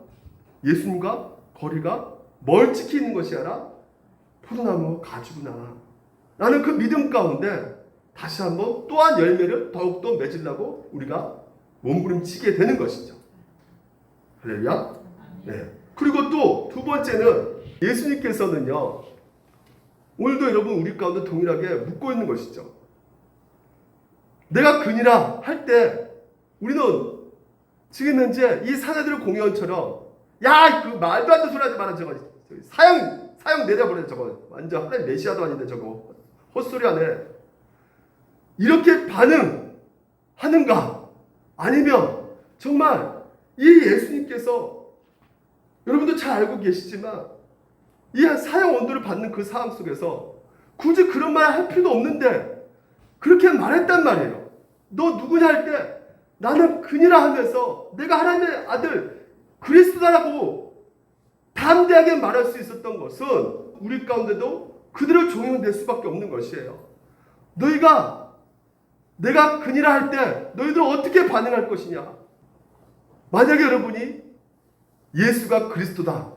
예수님과 거리가 멀찍이 있는 것이 아니라 포도나무 가지구나. 나는 그 믿음 가운데 다시 한번 또한 열매를 더욱더 맺으려고 우리가 몸부림치게 되는 것이죠. 할렐루야. 네. 그리고 또 두 번째는 예수님께서는요. 오늘도 여러분 우리 가운데 동일하게 묻고 있는 것이죠. 내가 그니라 할 때 우리는 지금 현재 이 사내들 공연처럼 야, 그 말도 안 되는 소리 하지 마라 저거 사형 내려버려 저거 완전 하나님 메시아도 아닌데 저거 헛소리 하네. 이렇게 반응하는가? 아니면 정말 이 예수님께서 여러분도 잘 알고 계시지만 이 사형 원도를 받는 그 상황 속에서 굳이 그런 말 할 필요도 없는데 그렇게 말했단 말이에요. 너 누구냐 할 때 나는 그니라 하면서 내가 하나님의 아들 그리스도라고 담대하게 말할 수 있었던 것은 우리 가운데도 그대로 종용될 수밖에 없는 것이에요. 내가 그니라 할 때 너희들 어떻게 반응할 것이냐? 만약에 여러분이 예수가 그리스도다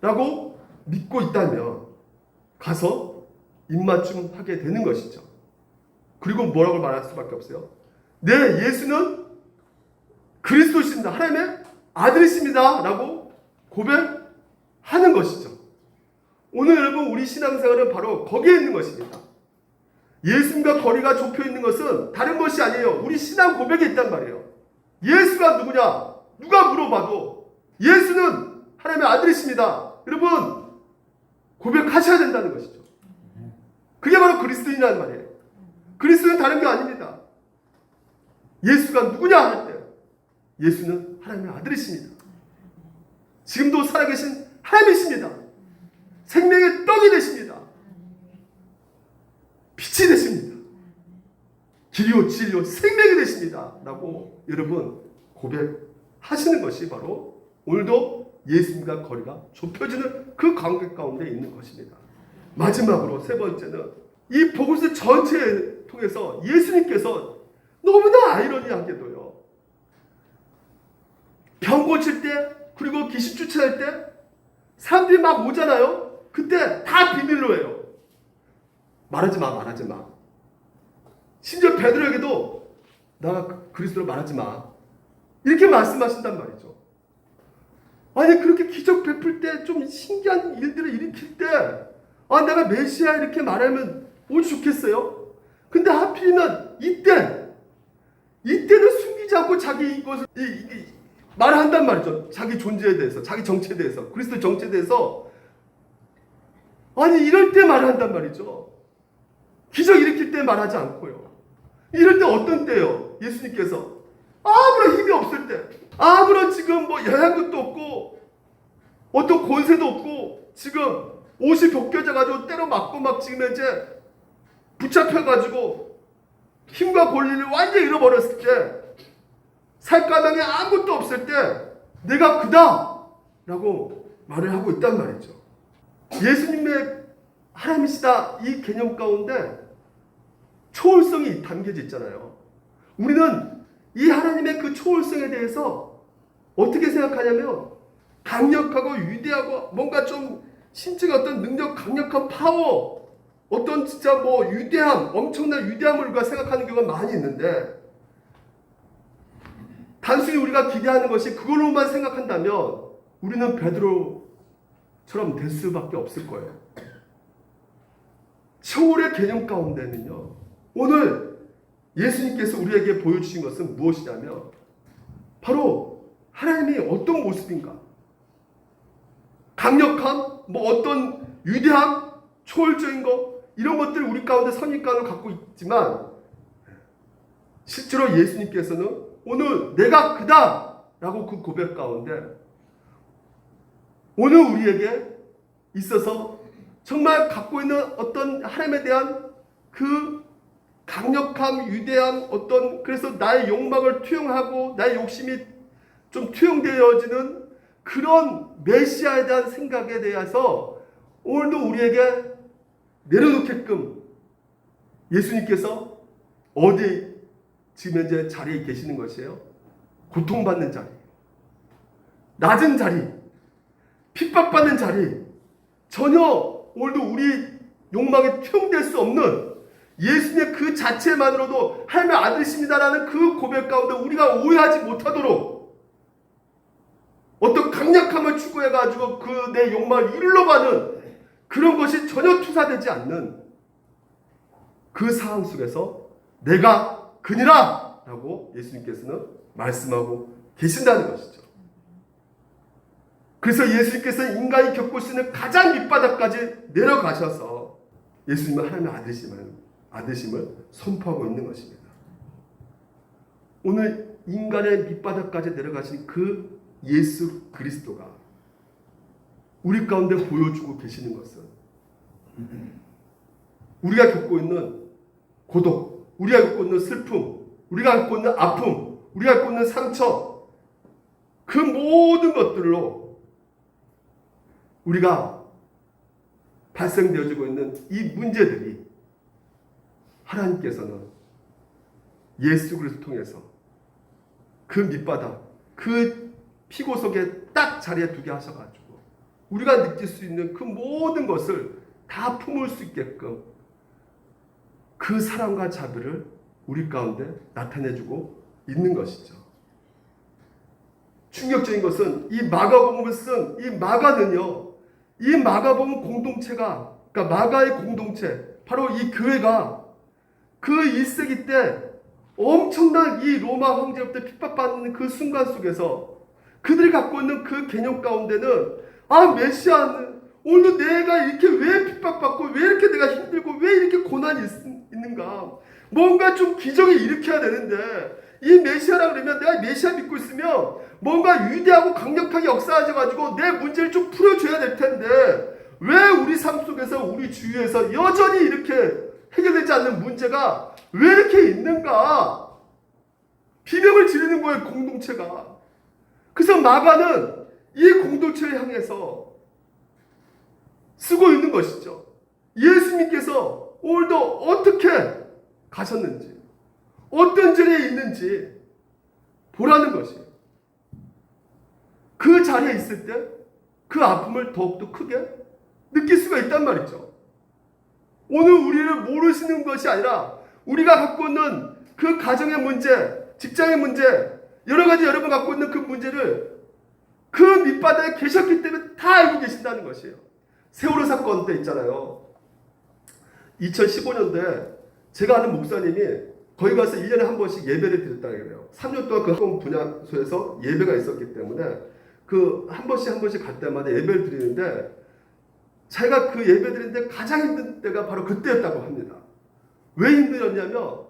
라고 믿고 있다면 가서 입맞춤 하게 되는 것이죠. 그리고 뭐라고 말할 수밖에 없어요. 네, 예수는 그리스도십니다. 하나님의 아들이십니다 라고 고백하는 것이죠. 오늘 여러분 우리 신앙생활은 바로 거기에 있는 것입니다. 예수님과 거리가 좁혀 있는 것은 다른 것이 아니에요. 우리 신앙 고백에 있단 말이에요. 예수가 누구냐? 누가 물어봐도 예수는 하나님의 아들이십니다. 여러분 고백하셔야 된다는 것이죠. 그게 바로 그리스도인이라는 말이에요. 그리스도는 다른 게 아닙니다. 예수가 누구냐 할 때 예수는 하나님의 아들이십니다. 지금도 살아계신 하나님이십니다. 생명의 떡이 되십니다. 빛이 되십니다. 길이요 진리요 생명이 되십니다. 라고 여러분 고백하시는 것이 바로 오늘도 예수님과 거리가 좁혀지는 그 관계 가운데 있는 것입니다. 마지막으로 세 번째는 이 복음서 전체를 통해서 예수님께서 너무나 아이러니하게도요. 병 고칠 때 그리고 귀신 쫓아낼 때 사람들이 막 오잖아요. 그때 다 비밀로 해요. 말하지 마. 심지어 베드로에게도 나 그리스도로 말하지 마. 이렇게 말씀하신단 말이죠. 아니 그렇게 기적 베풀 때 좀 신기한 일들을 일으킬 때 내가 메시아 이렇게 말하면 오지 좋겠어요? 근데 하필이면 이때는 숨기지 않고 자기 이것을 말을 한단 말이죠. 자기 존재에 대해서, 자기 정체에 대해서, 그리스도 정체에 대해서. 아니 이럴 때 말을 한단 말이죠. 기적 일으킬 때 말하지 않고요. 이럴 때 어떤 때요? 예수님께서 아무런 힘이 없을 때, 아무런 지금 뭐 영향력도 없고 어떤 권세도 없고 지금 옷이 벗겨져가지고 때로 맞고 막 지금 이제 붙잡혀가지고 힘과 권리를 완전히 잃어버렸을 때 가망에 아무것도 없을 때 내가 그다 라고 말을 하고 있단 말이죠. 예수님의 하나님이시다 이 개념 가운데 초월성이 담겨져 있잖아요. 우리는 이 하나님의 그 초월성에 대해서 어떻게 생각하냐면 강력하고 위대하고 뭔가 좀 신체가 어떤 능력, 강력한 파워, 어떤 진짜 뭐 위대함, 엄청난 위대함을 우리가 생각하는 경우가 많이 있는데, 단순히 우리가 기대하는 것이 그걸로만 생각한다면 우리는 베드로처럼 될 수밖에 없을 거예요. 초월의 개념 가운데는요, 오늘 예수님께서 우리에게 보여주신 것은 무엇이냐면 바로 하나님이 어떤 모습인가, 강력함, 뭐 어떤 위대함, 초월적인 것, 이런 것들 우리 가운데 선입관을 갖고 있지만 실제로 예수님께서는 오늘 내가 그다 라고 그 고백 가운데 오늘 우리에게 있어서 정말 갖고 있는 어떤 하나님에 대한 그 강력함, 위대함, 어떤, 그래서 나의 욕망을 투영하고 나의 욕심이 좀 투영되어지는 그런 메시아에 대한 생각에 대해서 오늘도 우리에게 내려놓게끔 예수님께서 어디 지금 현재 자리에 계시는 것이에요? 고통받는 자리, 낮은 자리, 핍박받는 자리, 전혀 오늘도 우리 욕망에 투영될 수 없는 예수님의 그 자체만으로도 하나님의 아들이십니다라는 그 고백 가운데 우리가 오해하지 못하도록 어떤 강력함을 추구해가지고 그 내 욕망을 이루려고 하는 그런 것이 전혀 투사되지 않는 그 상황 속에서 내가 그니라 라고 예수님께서는 말씀하고 계신다는 것이죠. 그래서 예수님께서 인간이 겪을 수 있는 가장 밑바닥까지 내려가셔서 예수님은 하나님의 아드심을 선포하고 있는 것입니다. 오늘 인간의 밑바닥까지 내려가신 그 예수 그리스도가 우리 가운데 보여주고 계시는 것은 우리가 겪고 있는 고독, 우리가 겪고 있는 슬픔, 우리가 겪고 있는 아픔, 우리가 겪고 있는 상처, 그 모든 것들로 우리가 발생되어지고 있는 이 문제들이 하나님께서는 예수 그리스도를 통해서 그 밑바닥, 그 피고 속에 딱 자리에 두게 하셔가지고 우리가 느낄 수 있는 그 모든 것을 다 품을 수 있게끔 그 사랑과 자비를 우리 가운데 나타내주고 있는 것이죠. 충격적인 것은 이 마가복음을 쓴 이 마가는요, 이 마가복음 공동체가, 그러니까 마가의 공동체, 바로 이 교회가 그 1세기 때 엄청난 이 로마 황제로부터 핍박받는 그 순간 속에서 그들이 갖고 있는 그 개념 가운데는 메시아는 오늘도 내가 이렇게 왜 핍박받고 왜 이렇게 내가 힘들고 왜 이렇게 고난이 있는가, 뭔가 좀 기적을 일으켜야 되는데 이 메시아라 그러면 내가 메시아 믿고 있으면 뭔가 위대하고 강력하게 역사하셔가지고 내 문제를 좀 풀어줘야 될 텐데 왜 우리 삶 속에서 우리 주위에서 여전히 이렇게 해결되지 않는 문제가 왜 이렇게 있는가, 비명을 지르는 거예요, 공동체가. 그래서 마가는 이 공동체를 향해서 쓰고 있는 것이죠. 예수님께서 오늘도 어떻게 가셨는지, 어떤 자리에 있는지 보라는 것이에요. 그 자리에 있을 때 그 아픔을 더욱더 크게 느낄 수가 있단 말이죠. 오늘 우리를 모르시는 것이 아니라 우리가 갖고 있는 그 가정의 문제, 직장의 문제, 여러 가지 여러분 갖고 있는 그 문제를 그 밑바닥에 계셨기 때문에 다 알고 계신다는 것이에요. 세월호 사건 때 있잖아요. 2015년도에 제가 아는 목사님이 거기 가서 1년에 한 번씩 예배를 드렸다고 해요. 3년 동안 그 학원 분야소에서 예배가 있었기 때문에 그 한 번씩 갈 때마다 예배를 드리는데 자기가 그 예배 드리는데 가장 힘든 때가 바로 그때였다고 합니다. 왜 힘들었냐면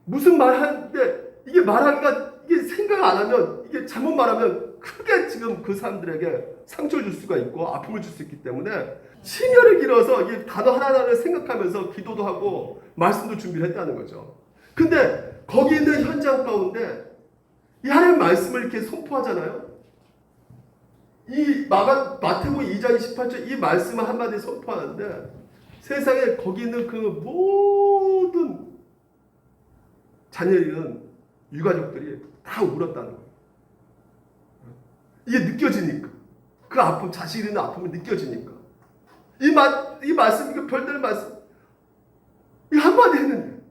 무슨 말 하는데 이게 말하기가, 이게 생각 안 하면, 이게 잘못 말하면 크게 지금 그 사람들에게 상처를 줄 수가 있고 아픔을 줄 수 있기 때문에 심혈을 길어서 이 단어 하나하나를 생각하면서 기도도 하고 말씀도 준비를 했다는 거죠. 근데 거기 있는 현장 가운데 이 하나님의 말씀을 이렇게 선포하잖아요. 이 마태복음 2장 28절 이 말씀을 한마디 선포하는데 세상에 거기 있는 그 모든 자녀들은 유가족들이 다 울었다는 거예요. 이게 느껴지니까 그 아픔, 자식이 있는 아픔이 느껴지니까 이 말씀, 이거 별다른 말씀 이 한마디 했는데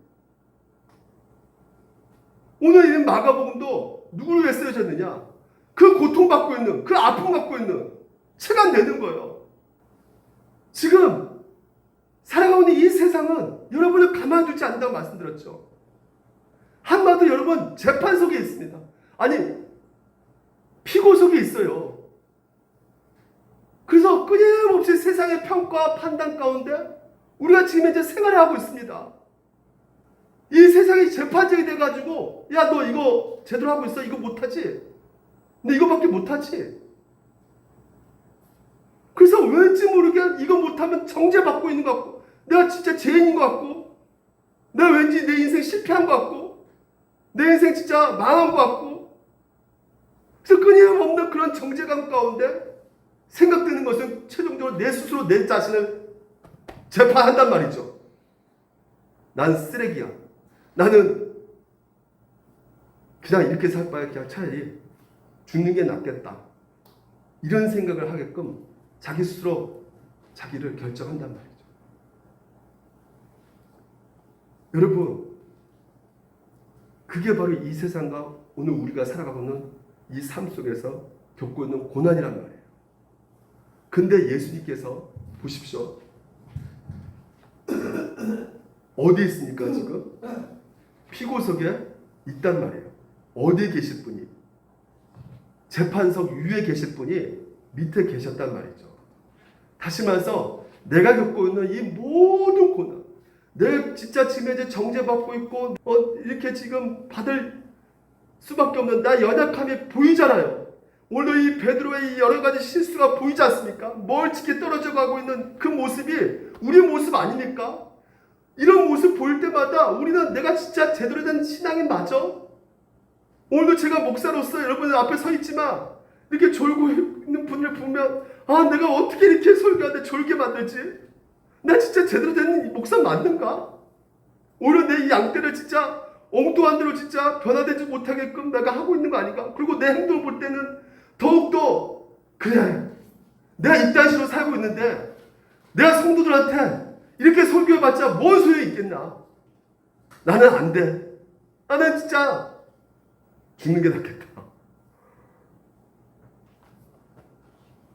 오늘 이 마가복음도 누구를 위해 쓰여졌느냐? 그 고통받고 있는, 그 아픔 갖고 있는 체감 되는 거예요. 지금 살아가고 있는 이 세상은 여러분을 가만두지 않는다고 말씀드렸죠. 한마디로 여러분 재판 속에 있습니다. 아니 피고 속에 있어요. 그래서 끊임없이 세상의 평가와 판단 가운데 우리가 지금 현재 생활을 하고 있습니다. 이 세상이 재판적이 돼가지고 야 너 이거 제대로 하고 있어? 이거 못하지? 너 이거밖에 못하지? 그래서 왠지 모르게 이거 못하면 정죄받고 있는 것 같고 내가 진짜 죄인인 것 같고 내가 왠지 내 인생 실패한 것 같고 내 인생 진짜 망한 것 같고 그래서 끊임없는 그런 정죄감 가운데 생각되는 것은 최종적으로 내 스스로 내 자신을 재판한단 말이죠. 난 쓰레기야. 나는 그냥 이렇게 살 바에 그냥 차라리 죽는 게 낫겠다. 이런 생각을 하게끔 자기 스스로 자기를 결정한단 말이죠. 여러분, 그게 바로 이 세상과 오늘 우리가 살아가고 있는 이 삶 속에서 겪고 있는 고난이란 말이에요. 근데 예수님께서 보십시오. 어디 있습니까 지금? 피고석에 있단 말이에요. 어디에 계실 분이? 재판석 위에 계실 분이 밑에 계셨단 말이죠. 다시 말해서 내가 겪고 있는 이 모든 고난, 내가 진짜 지금 이제 정죄받고 있고 이렇게 지금 받을 수밖에 없는 나 연약함이 보이잖아요. 오늘 이 베드로의 이 여러 가지 실수가 보이지 않습니까? 멀찍이 떨어져 가고 있는 그 모습이 우리 모습 아닙니까? 이런 모습 보일 때마다 우리는 내가 진짜 제대로 된 신앙이 맞아? 오늘도 제가 목사로서 여러분들 앞에 서 있지만 이렇게 졸고 있는 분을 보면 아 내가 어떻게 이렇게 설교하는데 졸게 만들지? 나 진짜 제대로 된 목사 맞는가? 오히려 내 이 양떼를 진짜 엉뚱한 대로 진짜 변화되지 못하게끔 내가 하고 있는 거 아닌가? 그리고 내 행동을 볼 때는 더욱더 그래 내가 이딴 식으로 살고 있는데 내가 성도들한테 이렇게 설교해봤자 뭔 소용이 있겠나? 나는 안 돼. 나는 진짜 죽는 게 낫겠다.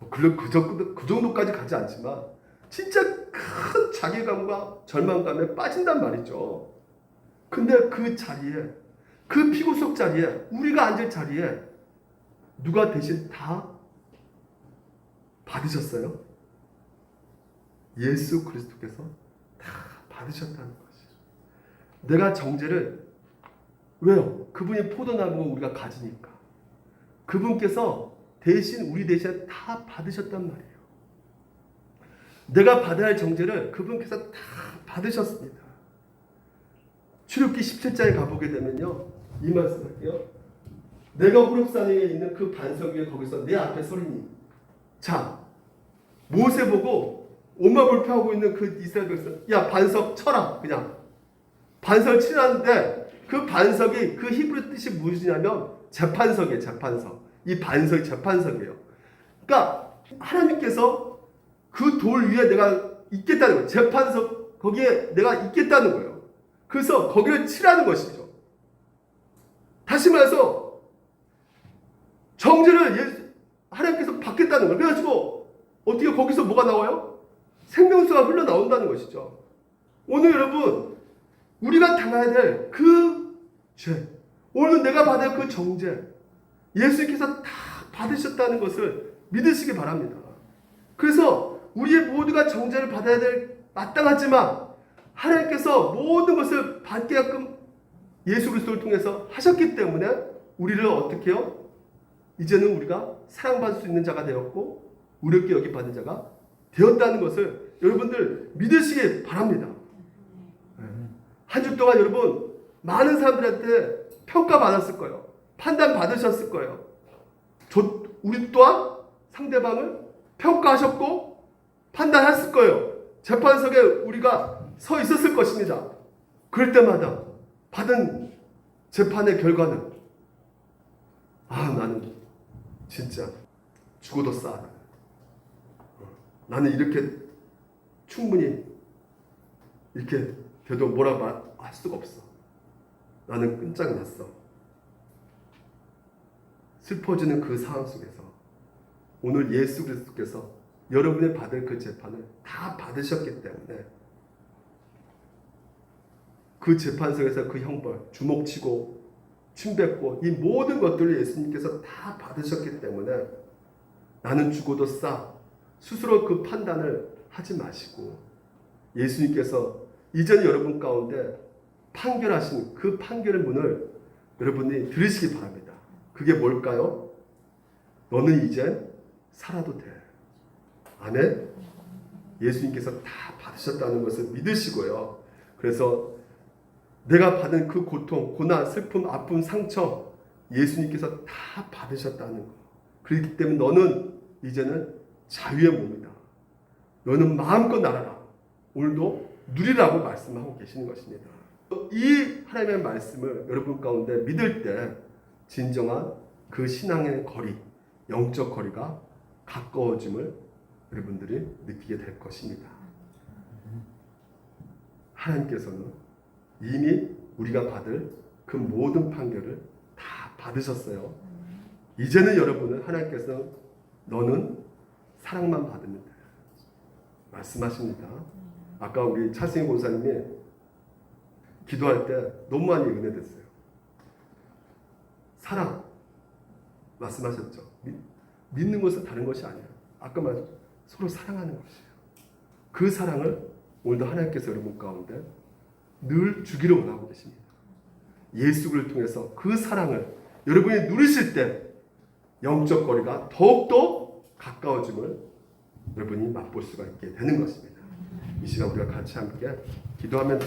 그 정도까지 가지 않지만 진짜 큰 자괴감과 절망감에 빠진단 말이죠. 근데 그 자리에 그 피고석 자리에 우리가 앉을 자리에 누가 대신 다 받으셨어요? 예수 그리스도께서 다 받으셨다는 것이죠. 내가 정죄를 왜요? 그분이 포도나무고 우리가 가지니까. 그분께서 대신 우리 대신 다 받으셨단 말이에요. 내가 받아야 할 정죄를 그분께서 다 받으셨습니다. 출애굽기 17장에 가보게 되면요. 이 말씀할게요. 내가 호렙산에 있는 그 반석 위에 거기서 내 앞에 서리니. 자, 모세 보고 온마불패하고 있는 그 이스라엘 백성 야 반석 쳐라 그냥. 반석을 치라는데 그 반석이 그 히브리 뜻이 무엇이냐면 재판석이에요. 재판석. 이 반석이 재판석이에요. 그러니까 하나님께서 그 돌 위에 내가 있겠다는 거예요. 재판석 거기에 내가 있겠다는 거예요. 그래서 거기를 치라는 것이죠. 다시 말해서 정죄를 하나님께서 받겠다는 거예요. 그래가지고 어떻게 거기서 뭐가 나와요? 생명수가 흘러나온다는 것이죠. 오늘 여러분 우리가 당해야 될 그 죄, 오늘 내가 받을 그 정죄 예수님께서 다 받으셨다는 것을 믿으시기 바랍니다. 그래서 우리의 모두가 정죄를 받아야 될 마땅하지만 하나님께서 모든 것을 받게끔 예수 그리스도를 통해서 하셨기 때문에 우리를 어떻게 해요? 이제는 우리가 사랑받을 수 있는 자가 되었고 의롭게 여김받는 자가 되었다는 것을 여러분들 믿으시기 바랍니다. 한 주 동안 여러분 많은 사람들한테 평가받았을 거예요. 판단 받으셨을 거예요. 우리 또한 상대방을 평가하셨고 판단했을 거예요. 재판석에 우리가 서 있었을 것입니다. 그럴 때마다 받은 재판의 결과는 나는 진짜 죽어도 싸다. 나는 이렇게 충분히 이렇게 돼도 뭐라 할 수가 없어. 나는 끈적났어. 슬퍼지는 그 상황 속에서 오늘 예수 그리스도께서 여러분이 받을 그 재판을 다 받으셨기 때문에 그 재판석에서 그 형벌, 주먹치고 침뱉고 이 모든 것들을 예수님께서 다 받으셨기 때문에 나는 죽어도 싸. 스스로 그 판단을 하지 마시고 예수님께서 이전 여러분 가운데 판결하신 그 판결의 문을 여러분이 들으시기 바랍니다. 그게 뭘까요? 너는 이제 살아도 돼. 아멘? 예수님께서 다 받으셨다는 것을 믿으시고요. 그래서 내가 받은 그 고통, 고난, 슬픔, 아픔, 상처 예수님께서 다 받으셨다는 거. 그렇기 때문에 너는 이제는 자유의 몸이다. 너는 마음껏 날아라. 오늘도 누리라고 말씀하고 계시는 것입니다. 이 하나님의 말씀을 여러분 가운데 믿을 때 진정한 그 신앙의 거리, 영적 거리가 가까워짐을 여러분들이 느끼게 될 것입니다. 하나님께서는 이미 우리가 받을 그 모든 판결을 다 받으셨어요. 이제는 여러분은 하나님께서 너는 사랑만 받으면 돼. 말씀하십니다. 아까 우리 차승희 권사님이 기도할 때 너무 많이 은혜됐어요. 사랑 말씀하셨죠. 믿는 것은 다른 것이 아니에요. 아까 말했죠. 서로 사랑하는 것이에요. 그 사랑을 오늘도 하나님께서 여러분 가운데 늘 주기를 원하고 계십니다. 예수를 통해서 그 사랑을 여러분이 누리실 때 영적 거리가 더욱더 가까워짐을 여러분이 맛볼 수가 있게 되는 것입니다. 이 시간 우리가 같이 함께 기도하면서